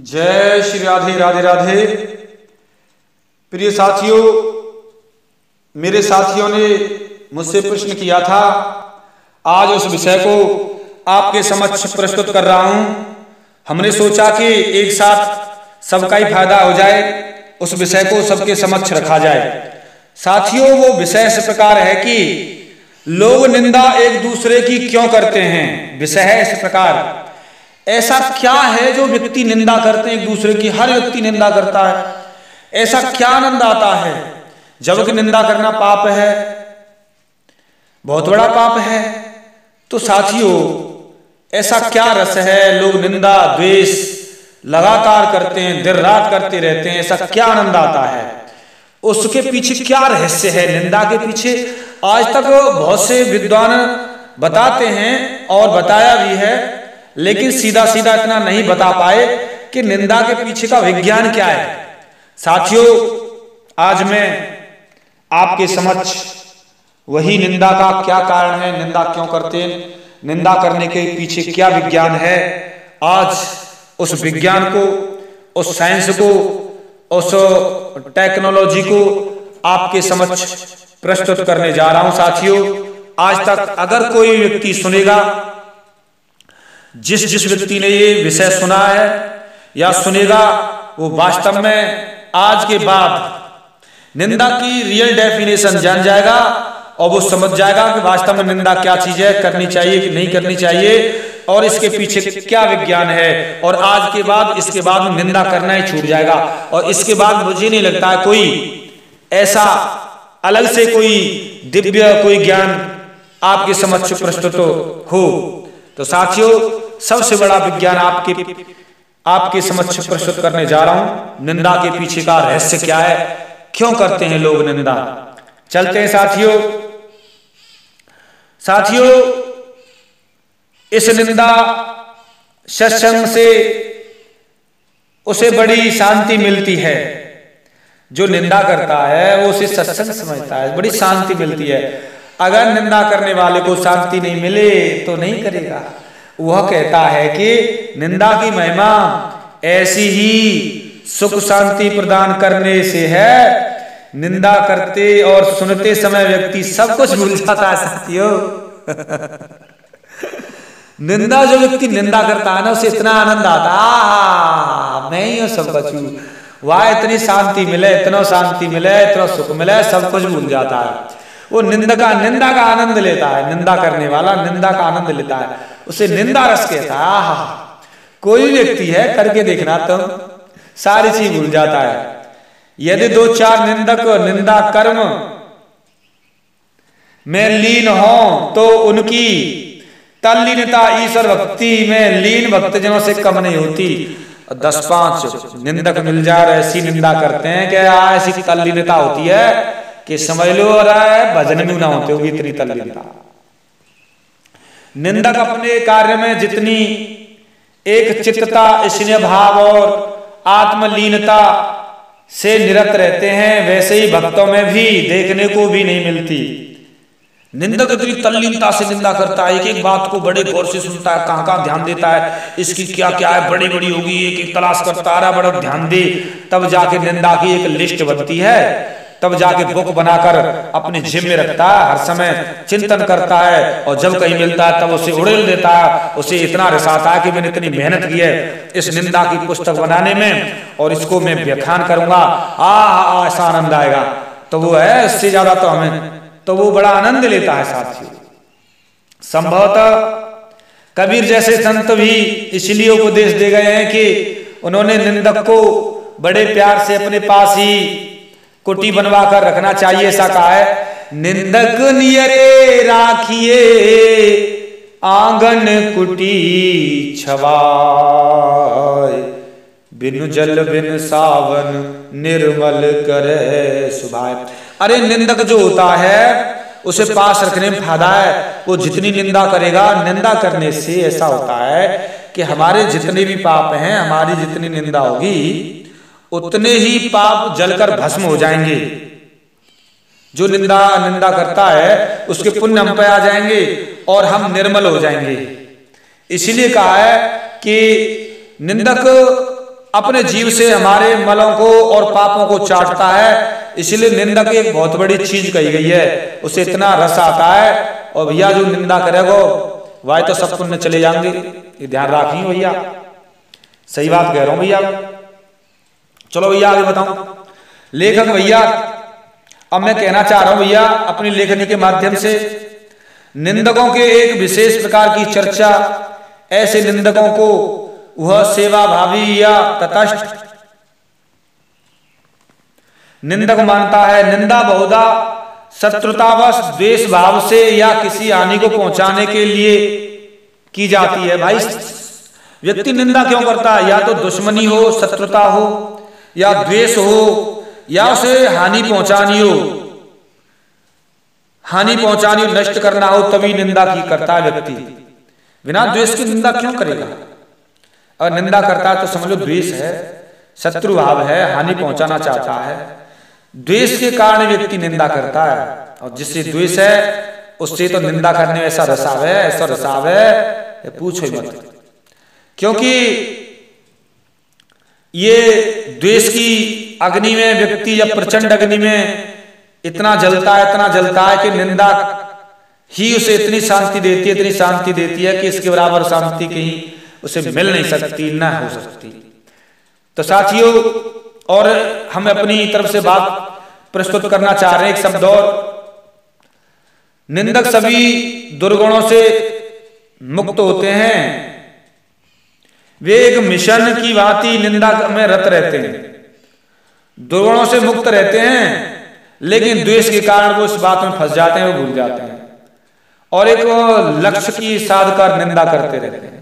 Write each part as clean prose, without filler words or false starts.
जय श्री राधे राधे राधे। प्रिय साथियों, मेरे साथियों ने मुझसे प्रश्न किया था, आज उस विषय को आपके समक्ष प्रस्तुत कर रहा हूं। हमने सोचा कि एक साथ सबका ही फायदा हो जाए, उस विषय को सबके समक्ष रखा जाए। साथियों, वो विषय इस प्रकार है कि लोग निंदा एक दूसरे की क्यों करते हैं। विषय है इस प्रकार, ऐसा क्या है जो व्यक्ति निंदा करते हैं एक दूसरे की। हर व्यक्ति निंदा करता है, ऐसा क्या आनंद आता है, जबकि निंदा करना पाप है, बहुत बड़ा पाप है। तो साथियों, ऐसा क्या रस है, लोग निंदा द्वेष लगातार करते हैं, देर रात करते रहते हैं, ऐसा क्या आनंद आता है, उसके पीछे क्या रहस्य है निंदा के पीछे। आज तक बहुत से विद्वान बताते हैं और बताया भी है, लेकिन सीधा सीधा इतना नहीं बता पाए कि निंदा के पीछे का विज्ञान क्या है। साथियों, आज मैं आपके समक्ष वही निंदा का क्या कारण है, निंदा क्यों करते हैं, निंदा करने के पीछे क्या विज्ञान है, आज उस विज्ञान को, उस साइंस को, उस टेक्नोलॉजी को आपके समक्ष प्रस्तुत करने जा रहा हूं। साथियों, आज तक अगर कोई व्यक्ति सुनेगा, जिस व्यक्ति ने ये विषय सुना है या सुनेगा, वो वास्तव में आज के बाद निंदा की रियल डेफिनेशन जान जाएगा और वो समझ जाएगा कि वास्तव में निंदा क्या चीज है, करनी चाहिए कि नहीं करनी चाहिए, और इसके पीछे क्या विज्ञान है। और आज के बाद, इसके बाद निंदा करना ही छूट जाएगा। और इसके बाद मुझे नहीं लगता है कोई ऐसा अलग से कोई दिव्य कोई ज्ञान आपके समक्ष प्रस्तुत हो। तो साथियों, सबसे बड़ा विज्ञान आपके समक्ष प्रस्तुत करने जा रहा हूं। निंदा के पीछे का रहस्य क्या है, क्यों करते हैं लोग निंदा। चलते हैं साथियों, इस निंदा सत्संग से उसे बड़ी शांति मिलती है। जो निंदा करता है वो उसे सत्संग समझता है, बड़ी शांति मिलती है। अगर निंदा करने वाले को शांति नहीं मिले तो नहीं करेगा। वह कहता है कि निंदा की महिमा ऐसी ही सुख शांति प्रदान करने से है, निंदा करते और सुनते समय व्यक्ति सब कुछ भूल जाता है। साथियों, निंदा जो व्यक्ति निंदा करता है ना, उसे इतना आनंद आता, मैं ही हूं, सब बचूं, वह इतनी शांति मिले, इतना शांति मिले, इतना सुख मिले, सब कुछ भूल जाता है। वो निंदा का आनंद लेता है। निंदा करने वाला निंदा का आनंद लेता है, उसे निंदा रस कहता है। कोई व्यक्ति है, करके देखना, तुम सारी चीज भूल जाता है। यदि दो चार निंदक निंदा कर्म में लीन हो तो उनकी तल्लीनता ईश्वर भक्ति में लीन भक्तजनों से कम नहीं होती। 10-5 निंदक मिल जा रहे, ऐसी निंदा करते हैं कि ऐसी तल्लीनता होती है कि समझ लो रहा है भजन में ना होते होगी, इतनी तल्लीनता। निंदक अपने कार्य में जितनी एक चित्तता, स्नेह भाव और आत्मलीनता से निरत रहते हैं, वैसे ही भक्तों में भी देखने को भी नहीं मिलती। निंदक इतनी तल्लीनता से निंदा करता है, एक एक बात को बड़े गौर से सुनता है, कहां कहां ध्यान देता है, इसकी क्या क्या है, बड़ी बड़ी होगी, एक एक तलाश करता रहा, बड़ा ध्यान दे, तब जाके निंदा की एक लिस्ट बनती है, तब जाके बुक बनाकर अपने जिम में रखता है, हर समय चिंतन करता है, और जब कहीं मिलता है तब उसे उड़ेल देता है। उसे इतना रस आता है कि मैंने इतनी मेहनत की है इस निंदा की पुस्तक बनाने में, और इसको मैं व्याख्यान करूंगा, ऐसा आनंद आएगा। तो वो है, इससे ज्यादा तो हमें, तो वो बड़ा आनंद लेता है। साथियों, संभवतः कबीर जैसे संत भी इसलिए उपदेश दे गए हैं कि उन्होंने निंदक को बड़े प्यार से अपने पास ही कुटी बनवा कर रखना चाहिए। ऐसा कहा है, निंदक नियरे राखिए आंगन कुटी छवाए, बिनु जल बिन सावन निर्मल करे सुभाए। अरे निंदक जो होता है उसे पास रखने में फायदा है। वो जितनी निंदा करेगा, निंदा करने से ऐसा होता है कि हमारे जितने भी पाप हैं, हमारी जितनी निंदा होगी उतने ही पाप जलकर भस्म हो जाएंगे। जो निंदा करता है उसके पुण्य हम पे आ जाएंगे और हम निर्मल हो जाएंगे। इसीलिए कहा है कि निंदक अपने जीव से हमारे मलों को और पापों को चाटता है। इसलिए निंदा की एक बहुत बड़ी चीज कही गई है, उसे इतना रस आता है। और भैया जो निंदा करेगा वह तो सब पुण्य चले जाएंगे, ये ध्यान रखिए भैया, सही बात कह रहा हूं भैया। चलो भैया आगे बताऊं। लेखक भैया, अब मैं कहना चाह रहा हूं भैया अपनी लेखनी के माध्यम से, निंदकों के एक विशेष प्रकार की चर्चा। ऐसे निंदकों को वह सेवा भावी या तटस्थ निंदक मानता है। निंदा बहुधा शत्रुतावश, द्वेष भाव से या किसी हानि को पहुंचाने के लिए की जाती है। भाई व्यक्ति निंदा क्यों करता है? या तो दुश्मनी हो, शत्रुता हो, या द्वेष हो, या उसे हानि पहुंचानी हो, नष्ट करना हो, तभी निंदा की करता है व्यक्ति। बिना द्वेष की निंदा क्यों करेगा? और निंदा करता है तो समझ लो द्वेष है, शत्रु भाव है, हानि पहुंचाना चाहता है। द्वेष के कारण व्यक्ति निंदा करता है, और जिससे द्वेष है उससे तो निंदा करने में ऐसा रसाव है पूछो ही मत। क्योंकि ये द्वेष की अग्नि में व्यक्ति जब प्रचंड अग्नि में इतना जलता है कि निंदा ही उसे इतनी शांति देती है कि इसके बराबर शांति कहीं उसे मिल नहीं सकती, ना हो सकती। तो साथियों, और हम अपनी तरफ से बात प्रस्तुत करना चाह रहे हैं एक शब्द और। निंदक सभी दुर्गुणों से मुक्त होते हैं। वे एक मिशन की भांति निंदा में रत रहते हैं, दुर्गुणों से मुक्त रहते हैं, लेकिन द्वेष के कारण वो इस बात में फंस जाते हैं, वो भूल जाते हैं और एक लक्ष्य की साध कर निंदा करते रहते हैं।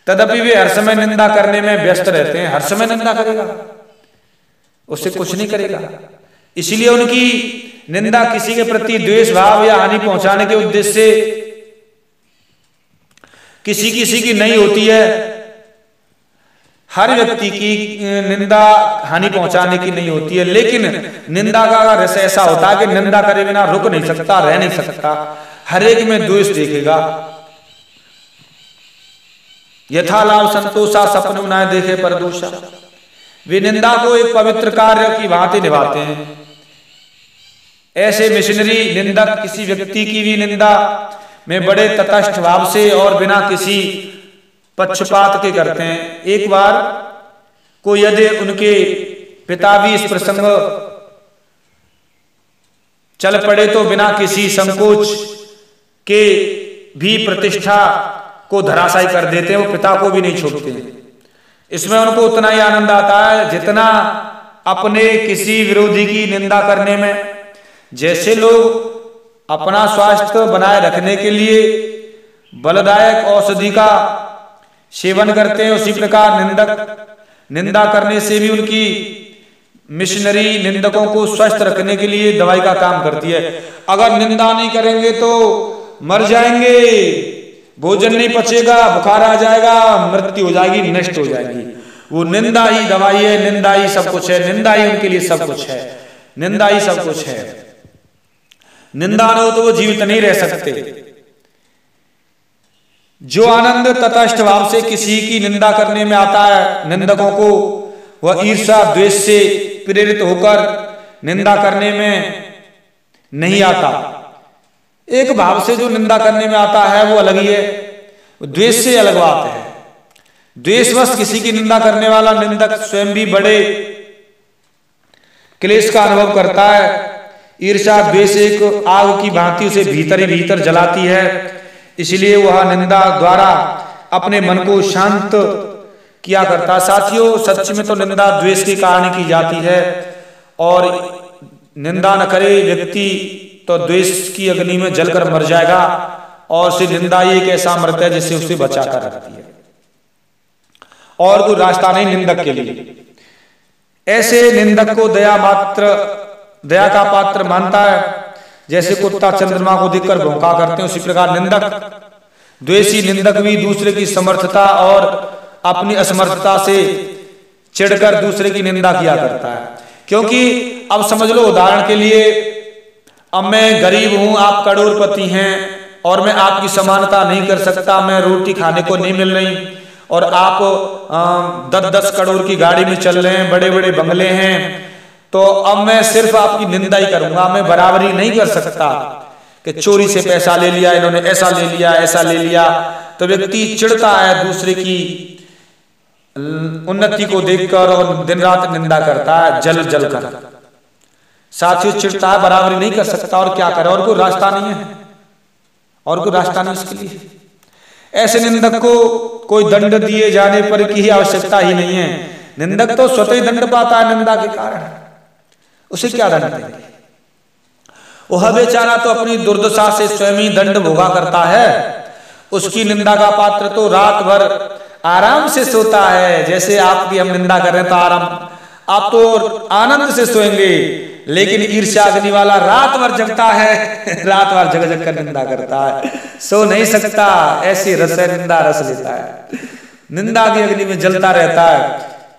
तदपि वे हर समय निंदा करने में व्यस्त रहते हैं। हर समय निंदा करेगा, उससे कुछ नहीं करेगा। इसलिए उनकी निंदा किसी के प्रति द्वेष भाव या हानि पहुंचाने के उद्देश्य से किसी की नहीं होती है। हर व्यक्ति की निंदा हानि पहुंचाने की नहीं होती है, लेकिन निंदा का रस ऐसा होता है कि निंदा करे बिना रुक नहीं सकता, रह नहीं सकता, हर एक में द्वेष देखेगा। यथा लाभ संतोषा सपन न देखे परदोषा। वे निंदा को एक पवित्र कार्य की भांति निभाते हैं। ऐसे मिशनरी निंदक किसी व्यक्ति की भी निंदा में बड़े तटस्थ भाव से और बिना किसी पक्षपात के करते हैं। एक बार को यदि उनके पिता भी इस प्रसंग चल पड़े तो बिना किसी संकोच के भी प्रतिष्ठा को धराशायी कर देते हैं, वो पिता को भी नहीं छोड़ते हैं। इसमें उनको उतना ही आनंद आता है जितना अपने किसी विरोधी की निंदा करने में। जैसे लोग अपना स्वास्थ्य बनाए रखने के लिए बलदायक औषधि का सेवन करते हैं, उसी प्रकार निंदा करने से भी उनकी मिशनरी निंदकों को स्वस्थ रखने के लिए दवाई का काम करती है। अगर निंदा नहीं करेंगे तो मर जाएंगे, भोजन नहीं पचेगा, बुखार आ जाएगा, मृत्यु हो जाएगी, नष्ट हो जाएगी। वो निंदा ही दवाई है, निंदा ही सब कुछ है, निंदा ही उनके लिए सब कुछ है, निंदा ही सब कुछ है। निंदा न हो तो वो जीवित नहीं रह सकते। जो आनंद तटस्थ भाव से किसी की निंदा करने में आता है, निंदकों को वह ईर्ष्या द्वेष से प्रेरित होकर निंदा करने में नहीं आता। एक भाव से जो निंदा करने में आता है वो अलग ही है, द्वेष से अलग बात है। द्वेषवश किसी की निंदा करने वाला निंदक स्वयं भी बड़े क्लेश का अनुभव करता है। ईर्ष्या द्वेष एक आग की भांति उसे भीतर ही भीतर जलाती है, इसलिए वह निंदा द्वारा अपने मन को शांत किया करता। साथियों, सच में तो निंदा द्वेष के कारण की जाती है, और निंदा न करे व्यक्ति तो द्वेष की अग्नि में जलकर मर जाएगा, और उसे निंदा ही एक ऐसा अमृत है जिससे उसे बचा कर रखती है, और कोई रास्ता नहीं निंदक के लिए। ऐसे निंदक को दया का पात्र मानता है। जैसे कुत्ता चंद्रमा को देखकर भौंका करते हैं, उसी प्रकार निंदक द्वेषी निंदक भी दूसरे की समर्थता और अपनी असमर्थता से चिढ़कर दूसरे की निंदा किया करता है। क्योंकि अब समझ लो, उदाहरण के लिए, अब मैं गरीब हूं, आप करोड़पति हैं, और मैं आपकी समानता नहीं कर सकता, मैं रोटी खाने को नहीं मिल रही, और आप 10-10 करोड़ की गाड़ी में चल रहे हैं, बड़े बड़े बंगले हैं, तो अब मैं सिर्फ आपकी निंदा ही करूंगा, मैं बराबरी नहीं कर सकता कि चोरी से पैसा ले लिया इन्होंने, ऐसा ले लिया, ऐसा ले लिया। तो व्यक्ति चिढ़ता है दूसरे की उन्नति को देखकर और दिन रात निंदा करता है जल जल कर। साथियों चिढ़ता है, बराबरी नहीं कर सकता, और क्या करे, और कोई रास्ता नहीं है, और कोई रास्ता नहीं उसके लिए। ऐसे निंदक को कोई दंड दिए जाने पर की ही आवश्यकता ही नहीं है। निंदक तो स्वतः ही दंड पाता है निंदा के कारण, उसे क्या दंड देंगे? वह बेचारा तो अपनी दुर्दशा से स्वयं ही दंड भोगा करता है। उसकी निंदा का पात्र तो रात भर आराम से सोता है। जैसे आपकी हम निंदा कर रहे हैं तो आराम, आप तो आनंद से सोएंगे, लेकिन ईर्ष्या अग्नि वाला रात भर जगता है, रात भर जग जग कर निंदा करता है, सो नहीं सकता। ऐसी रस निंदा रस लेता है, निंदा की अग्नि में जलता रहता है।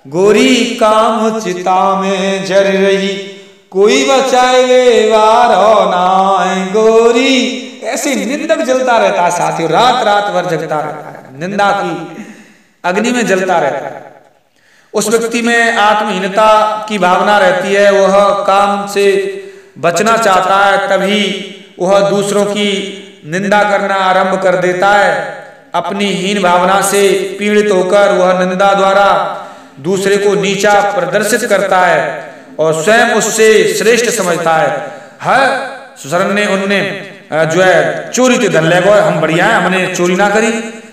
गोरी काम चिता में जल रही, कोई बचाए वार हो ना गोरी। ऐसी निंदक जलता रहता है साथियों, रात रात भर जगता रहता है, निंदा की अग्नि में जलता रहता है। उस व्यक्ति में आत्महीनता की भावना रहती है, वह काम से बचना चाहता है, तभी वह दूसरों की निंदा करना आरंभ कर देता है। अपनी हीन भावना से पीड़ित होकर वह निंदा द्वारा दूसरे को नीचा प्रदर्शित करता है और स्वयं उससे श्रेष्ठ समझता है। हर सुसरन ने उनने जो है चोरी के धन ले गए, हम बढ़िया है, हमने चोरी ना करी।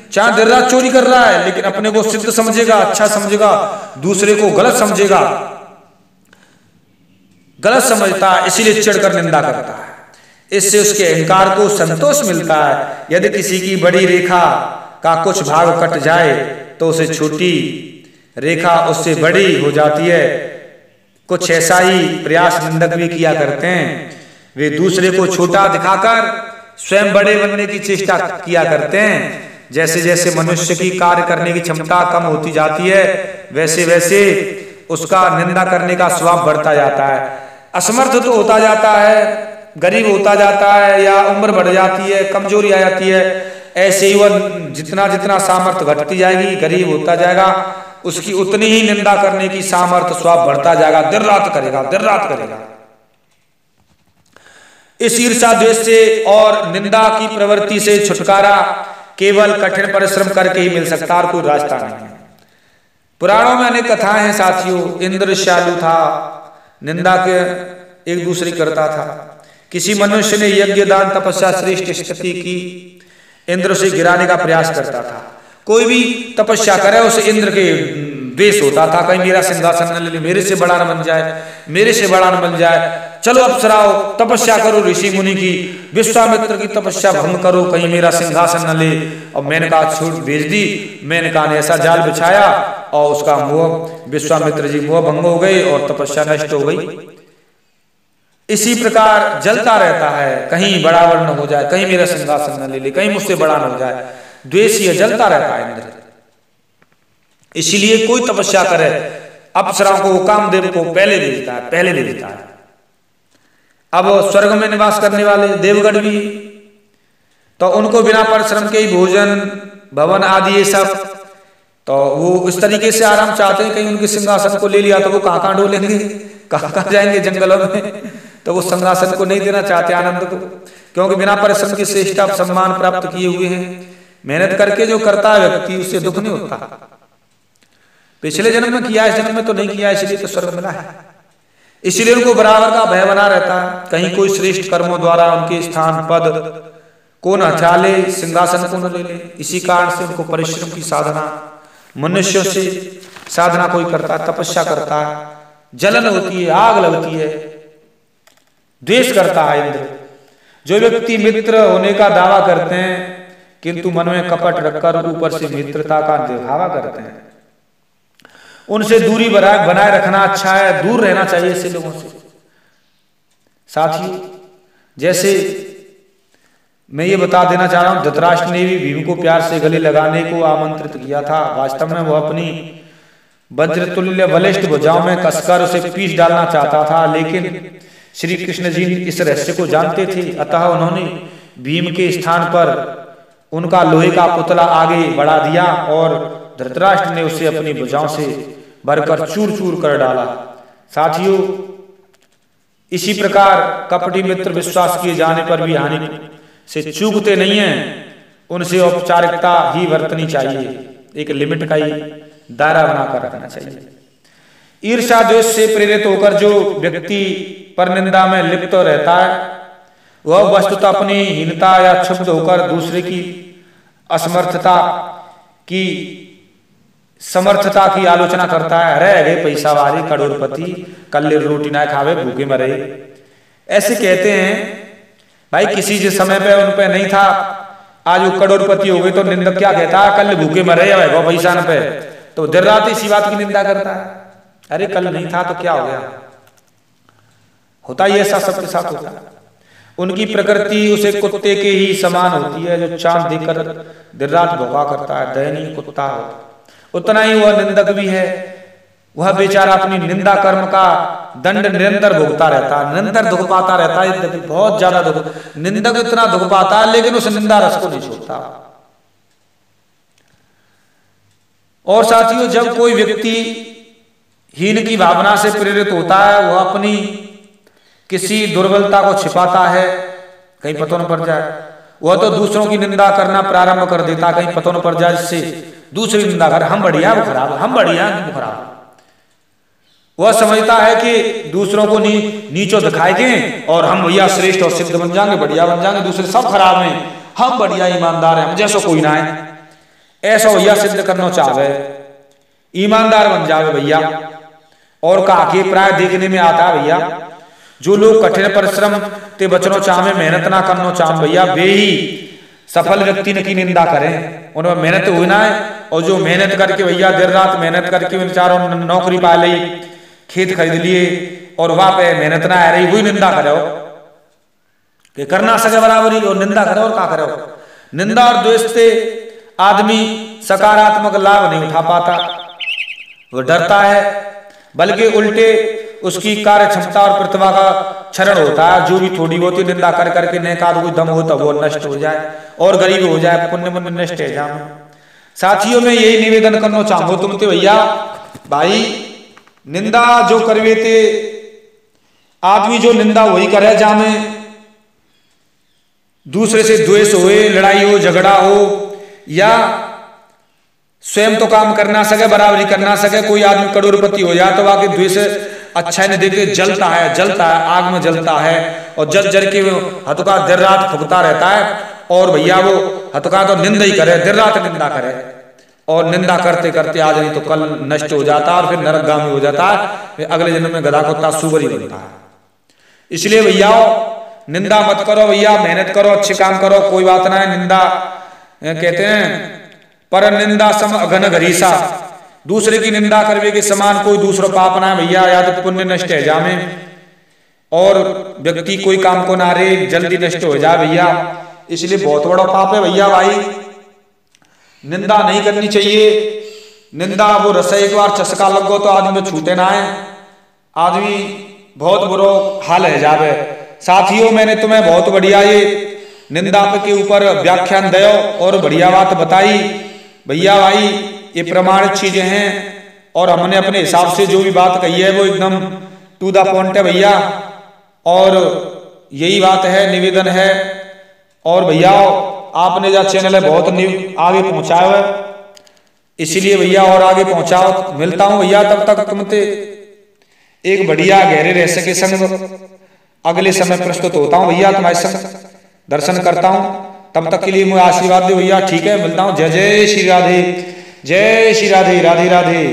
चाहे देर रात चोरी कर रहा है, लेकिन अपने को सिद्ध समझेगा, अच्छा समझेगा, दूसरे को गलत समझेगा, गलत समझता है, इसीलिए चिढ़कर निंदा करता है। इससे उसके अहंकार को संतोष मिलता है। यदि किसी की बड़ी रेखा का कुछ भाग कट जाए तो उसे छोटी रेखा उससे बड़ी हो जाती है। कुछ ऐसा ही प्रयास निंदक भी किया करते हैं। वे दूसरे को छोटा दिखाकर स्वयं बड़े बनने की चेष्टा किया करते हैं। जैसे जैसे मनुष्य की कार्य करने की क्षमता कम होती जाती है, वैसे वैसे उसका निंदा करने का स्वभाव बढ़ता जाता है। असमर्थ तो होता जाता है, गरीब होता जाता है, या उम्र बढ़ जाती है, कमजोरी आ जाती है। ऐसे ही वह जितना जितना सामर्थ्य घटती जाएगी, गरीब होता जाएगा, उसकी उतनी ही निंदा करने की सामर्थ्य स्वभाव बढ़ता जाएगा, दिन रात करेगा, दिन रात करेगा। इस ईर्ष्या द्वेष से और निंदा की प्रवृत्ति से छुटकारा केवल कठिन परिश्रम करके ही मिल सकता, और कोई रास्ता नहीं है। पुराणों में अनेक कथाएं हैं साथियों। इंद्र शालू था, निंदा के एक दूसरे करता था। किसी मनुष्य ने यज्ञ दान तपस्या श्रेष्ठ स्तुति की, इंद्र उसे गिराने का प्रयास करता था। कोई भी तपस्या करे उसे इंद्र के द्वेष होता था, कहीं मेरा सिंहासन न ले ले, मेरे से बड़ा न बन जाए, मेरे से बड़ा न बन जाए। चलो अप्सराओ तपस्या करो ऋषि मुनि की, विश्वामित्र की तपस्या भंग करो, कहीं मेरा सिंहासन न ले। और मेनका छूट भेज दी। मेनका ने ऐसा जाल बिछाया और उसका मोह, विश्वामित्र जी मोह भंग हो गई और तपस्या नष्ट हो गई। इसी प्रकार जलता रहता है, कहीं बराबर न हो जाए, कहीं मेरा सिंहासन न ले ले, कहीं मुझसे बड़ा न हो जाए। द्वेषी जलता रहता है इंद्र। इसीलिए कोई तपस्या करे, अप्सराओं को, कामदेव को पहले भेजता है, पहले भेजता है। अब स्वर्ग में निवास करने वाले देवगण भी, तो उनको बिना परिश्रम के ही भोजन भवन आदि ये सब, तो वो इस तरीके से आराम चाहते हैं। कहीं उनके सिंहासन को ले लिया तो वो कहाँ डोलेंगे, कहाँ जाएंगे जंगलों में, तो वो सिंहासन को नहीं देना चाहते आनंद को, क्योंकि बिना परिश्रम की श्रेष्ठ सम्मान प्राप्त किए हुए हैं। मेहनत करके जो करता है व्यक्ति, उससे दुख नहीं होता। पिछले जन्म में किया, इस जन्म में तो नहीं किया, इसलिए तो स्वर्ग मिला है। इसीलिए उनको बराबर का भय बना रहता है, कहीं कोई श्रेष्ठ कर्मों द्वारा उनके स्थान पद को न हटा ले, सिंहासन को न ले ले। इसी कारण से उनको परिश्रम की साधना, मनुष्यों से साधना कोई करता है, तपस्या करता है, जलन होती है, आग लगती है, द्वेष करता है इंद्र। जो व्यक्ति मित्र होने का दावा करते हैं किंतु मन में कपट रखकर ऊपर से मित्रता का दिखावा करते हैं, उनसे दूरी बनाए रखना अच्छा है, दूर रहना चाहिए ऐसे लोगों से। साथियों, जैसे मैं ये बता देना चाह रहा हूं, धृतराष्ट्र ने भी भीम को प्यार से गले लगाने को आमंत्रित किया था। वास्तव में वह अपनी वज्रतुल्य बलिष्ठ भुजाओं में कसकर उसे पीस डालना चाहता था, लेकिन श्री कृष्ण जी इस रहस्य को जानते थे। अतः उन्होंने भीम के स्थान पर उनका लोहे का पुतला आगे बढ़ा दिया और धृतराष्ट्र ने उसे अपनी भुजाओं से भरकर चूर चूर कर डाला। साथियों, इसी प्रकार कपटी मित्र विश्वास किए जाने पर भी हानि से चूकते नहीं हैं। उनसे औपचारिकता ही बरतनी चाहिए, एक लिमिट का ही दायरा बनाकर रखना चाहिए। ईर्ष्या द्वेष से प्रेरित होकर जो व्यक्ति पर निंदा में लिप्त रहता है, वह वस्तुतः अपनी हीनता या क्षुब्ध होकर दूसरे की समर्थता की आलोचना करता है। अरे पैसा वाली करोड़पति, कल रोटी ना खावे भूखे मरे, ऐसे कहते हैं। भाई किसी जिस समय पे उन पे नहीं था, आज वो करोड़पति हो गए तो निंदक क्या कहता है, कल भूखे मरे या वो पैसा न पे, तो देर रात इसी बात की निंदा करता है। अरे कल नहीं था तो क्या हो गया, होता ही ऐसा सबके साथ होता है। उनकी प्रकृति उसे कुत्ते के ही समान होती है, जो चांद देखकर देर रात भौंका करता है, दयनीय कुत्ता होता। उतना ही वह निंदक भी है। वह बेचारा अपनी निंदा कर्म का दंड निरंतर भुगता रहता है, निरंतर दुख पाता रहता है, बहुत ज्यादा दुख। निंदक इतना दुख पाता है लेकिन उस निंदा रस को नहीं छोड़ता। और साथियों, जब कोई व्यक्ति हीन की भावना से प्रेरित होता है, वह अपनी किसी दुर्बलता को छिपाता है, कहीं पता न पड़ जाए। वह तो दूसरों की निंदा करना प्रारंभ कर देता, कहीं पता न पड़ जाए, जिससे दूसरी निंदा कर, हम बढ़िया वो खराब, हम बढ़िया वो खराब। वह समझता है कि दूसरों को नीचो दिखाएंगे और हम भैया श्रेष्ठ और सिद्ध बन जाएंगे, बढ़िया बन जाएंगे, दूसरे सब खराब हैं, हम बढ़िया ईमानदार हैं, हम जैसा कोई ना है। ऐसा भैया सिद्ध करना चाहे, ईमानदार बन जावे भैया। और का के प्राय देखने में आता है भैया, जो लोग कठिन परिश्रम ते बचनो चाहे, मेहनत ना करना चाहे भैया, वे ही सफल व्यक्ति की निंदा करें। उनमें मेहनत हुई ना है, और जो मेहनत करके भैया देर रात मेहनत करके बेचारों नौकरी पा ली, खेत खरीद लिए और वहां पे मेहनत ना आ रही, वही निंदा करो कि करना सके बराबरी, और निंदा करो और क्या करो। निंदा और द्वेष से आदमी सकारात्मक लाभ नहीं उठा पाता, वो डरता है, बल्कि उल्टे उसकी कार्य क्षमता और प्रतिभा का क्षरण होता है। जो भी थोड़ी बहुत निंदा कर करके नेका कोई दम हो तो वो नष्ट हो जाए और गरीब हो जाए, पुण्य पुण्य नष्ट हो जाए। साथियों, में यही निवेदन करना चाहूंगा तुम तो भैया, भाई निंदा जो करवे थे आदमी, जो निंदा वही करे जामे, दूसरे से द्वेष होए, लड़ाई हो, झगड़ा हो, या स्वयं तो काम करना सके, बराबरी करना सके। कोई आदमी करोड़पति हो जाए तो वाकई द्वेष अच्छा नहीं देखे, जलता है, आग में जलता है, और जल जल के हथुका देर रात फुकता रहता है। और भैया वो हथुका तो निंदा ही करे, देर रात निंदा करे, और निंदा करते करते आज नहीं तो कल नष्ट हो जाता है, और फिर नरकगामी हो जाता है, अगले जन्म में गधा कुत्ता सुअर ही बनता है। इसलिए भैया निंदा मत करो भैया, मेहनत करो, अच्छे काम करो, कोई बात ना है। निंदा कहते हैं पर निंदा सम अघन घरीसा, दूसरे की निंदा करवे के समान कोई दूसरा पाप ना भैया, या तो पुण्य नष्ट है जामे, और व्यक्ति कोई काम को ना रे जल्दी नष्ट हो जाए भैया। इसलिए बहुत बड़ा पाप है भैया, भाई निंदा नहीं करनी चाहिए। निंदा वो रस एक बार चस्का लग गो तो आदमी में छूटे ना है, आदमी बहुत बुरा हाल है जावे। साथियों, मैंने तुम्हें बहुत बढ़िया ये निंदा के ऊपर व्याख्यान दयो और बढ़िया बात बताई भैया। भाई ये प्रमाणित चीजें हैं, और हमने अपने हिसाब से जो भी बात कही है वो एकदम टू द पॉइंट है भैया, और यही बात है, निवेदन है। और भैया आपने जो चैनल है बहुत आगे पहुंचाया है, इसीलिए भैया और आगे पहुंचाओ। मिलता हूं भैया, तब तक तुमसे एक बढ़िया गहरे रहस्य के संग अगले समय प्रस्तुत होता हूं भैया, तुम्हारे संग दर्शन करता हूं। तब तक के लिए मुझे आशीर्वाद दो भैया, ठीक है। मिलता हूं। जय जय श्री राधे, जय श्री राधे, राधे राधे।